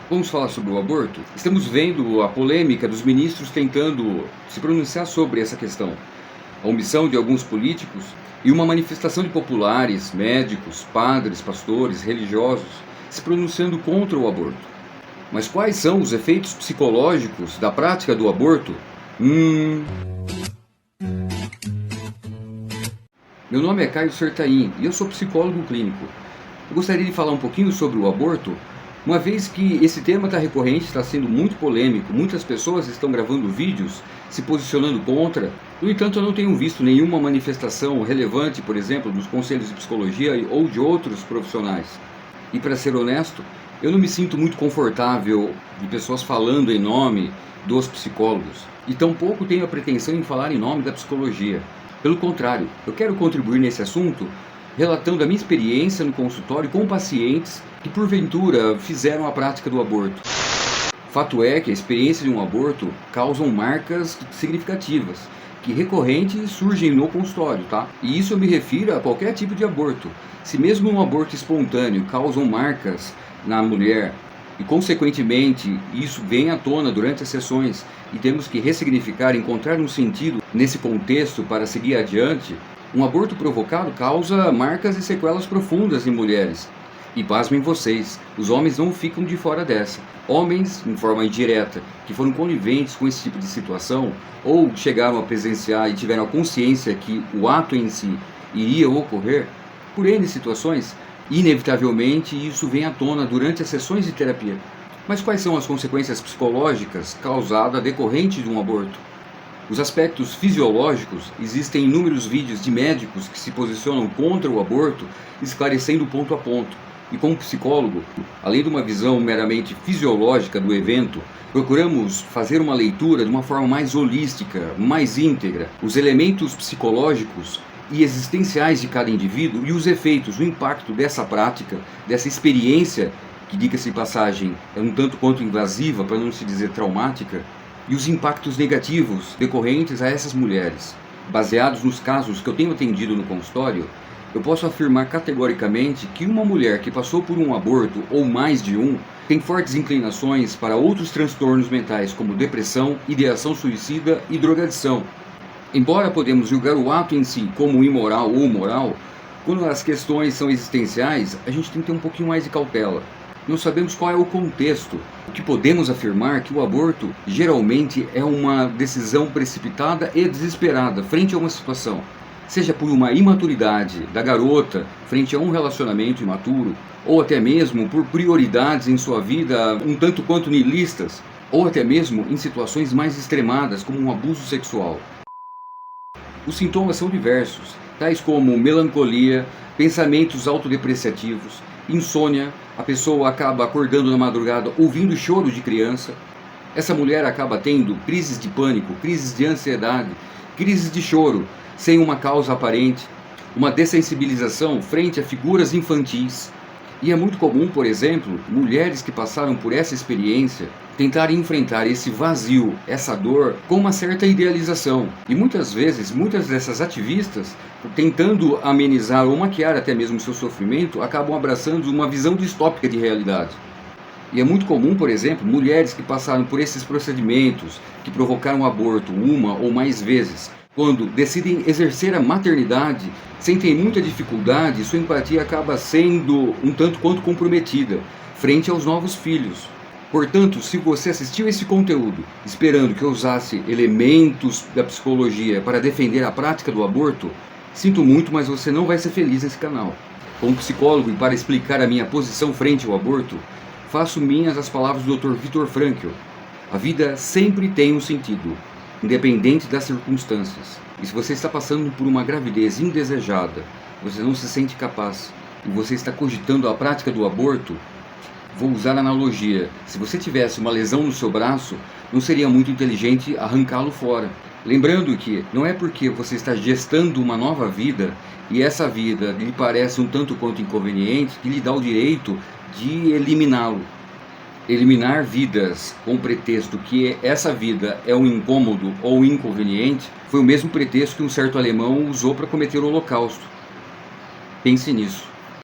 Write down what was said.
Vamos falar sobre o aborto? Estamos vendo a polêmica dos ministros tentando se pronunciar sobre essa questão. A omissão de alguns políticos e uma manifestação de populares, médicos, padres, pastores, religiosos se pronunciando contra o aborto. Mas quais são os efeitos psicológicos da prática do aborto? Meu nome é Caio Sertain e eu sou psicólogo clínico. Eu gostaria de falar um pouquinho sobre o aborto, uma vez que esse tema está recorrente, está sendo muito polêmico, muitas pessoas estão gravando vídeos se posicionando contra. No entanto, eu não tenho visto nenhuma manifestação relevante, por exemplo, dos conselhos de psicologia ou de outros profissionais. E para ser honesto, eu não me sinto muito confortável de pessoas falando em nome dos psicólogos. E tampouco tenho a pretensão em falar em nome da psicologia. Pelo contrário, eu quero contribuir nesse assunto relatando a minha experiência no consultório com pacientes que porventura fizeram a prática do aborto. Fato é que a experiência de um aborto causa marcas significativas, que recorrentes surgem no consultório, tá? E isso eu me refiro a qualquer tipo de aborto. Se mesmo um aborto espontâneo causam marcas na mulher, e consequentemente isso vem à tona durante as sessões, e temos que ressignificar, encontrar um sentido nesse contexto para seguir adiante, um aborto provocado causa marcas e sequelas profundas em mulheres. E pasmem vocês, os homens não ficam de fora dessa. Homens, em forma indireta, que foram coniventes com esse tipo de situação, ou chegaram a presenciar e tiveram a consciência que o ato em si iria ocorrer, por N situações, inevitavelmente isso vem à tona durante as sessões de terapia. Mas quais são as consequências psicológicas causadas decorrente de um aborto? Os aspectos fisiológicos, existem inúmeros vídeos de médicos que se posicionam contra o aborto, esclarecendo ponto a ponto. E como psicólogo, além de uma visão meramente fisiológica do evento, procuramos fazer uma leitura de uma forma mais holística, mais íntegra, os elementos psicológicos e existenciais de cada indivíduo e os efeitos, o impacto dessa prática, dessa experiência, que diga-se de passagem, é um tanto quanto invasiva, para não se dizer traumática, e os impactos negativos decorrentes a essas mulheres. Baseados nos casos que eu tenho atendido no consultório, eu posso afirmar categoricamente que uma mulher que passou por um aborto, ou mais de um, tem fortes inclinações para outros transtornos mentais, como depressão, ideação suicida e drogadição. Embora podemos julgar o ato em si como imoral ou moral, quando as questões são existenciais, a gente tem que ter um pouquinho mais de cautela. Não sabemos qual é o contexto. O que podemos afirmar é que o aborto geralmente é uma decisão precipitada e desesperada frente a uma situação. Seja por uma imaturidade da garota frente a um relacionamento imaturo, ou até mesmo por prioridades em sua vida um tanto quanto nihilistas, ou até mesmo em situações mais extremadas como um abuso sexual. Os sintomas são diversos, tais como melancolia, pensamentos autodepreciativos, insônia, a pessoa acaba acordando na madrugada ouvindo choro de criança. Essa mulher acaba tendo crises de pânico, crises de ansiedade, crises de choro, sem uma causa aparente, uma dessensibilização frente a figuras infantis. E é muito comum, por exemplo, mulheres que passaram por essa experiência tentarem enfrentar esse vazio, essa dor, com uma certa idealização. E muitas vezes, muitas dessas ativistas, tentando amenizar ou maquiar até mesmo seu sofrimento, acabam abraçando uma visão distópica de realidade. E é muito comum, por exemplo, mulheres que passaram por esses procedimentos, que provocaram aborto uma ou mais vezes, quando decidem exercer a maternidade, sentem muita dificuldade, sua empatia acaba sendo um tanto quanto comprometida frente aos novos filhos. Portanto, se você assistiu esse conteúdo esperando que eu usasse elementos da psicologia para defender a prática do aborto, sinto muito, mas você não vai ser feliz nesse canal. Como psicólogo e para explicar a minha posição frente ao aborto, faço minhas as palavras do Dr. Viktor Frankl. A vida sempre tem um sentido, independente das circunstâncias. E se você está passando por uma gravidez indesejada, você não se sente capaz, e você está cogitando a prática do aborto, vou usar a analogia. Se você tivesse uma lesão no seu braço, não seria muito inteligente arrancá-lo fora. Lembrando que não é porque você está gestando uma nova vida, e essa vida lhe parece um tanto quanto inconveniente, que lhe dá o direito de eliminá-lo. Eliminar vidas com o pretexto que essa vida é um incômodo ou inconveniente foi o mesmo pretexto que um certo alemão usou para cometer o Holocausto. Pense nisso.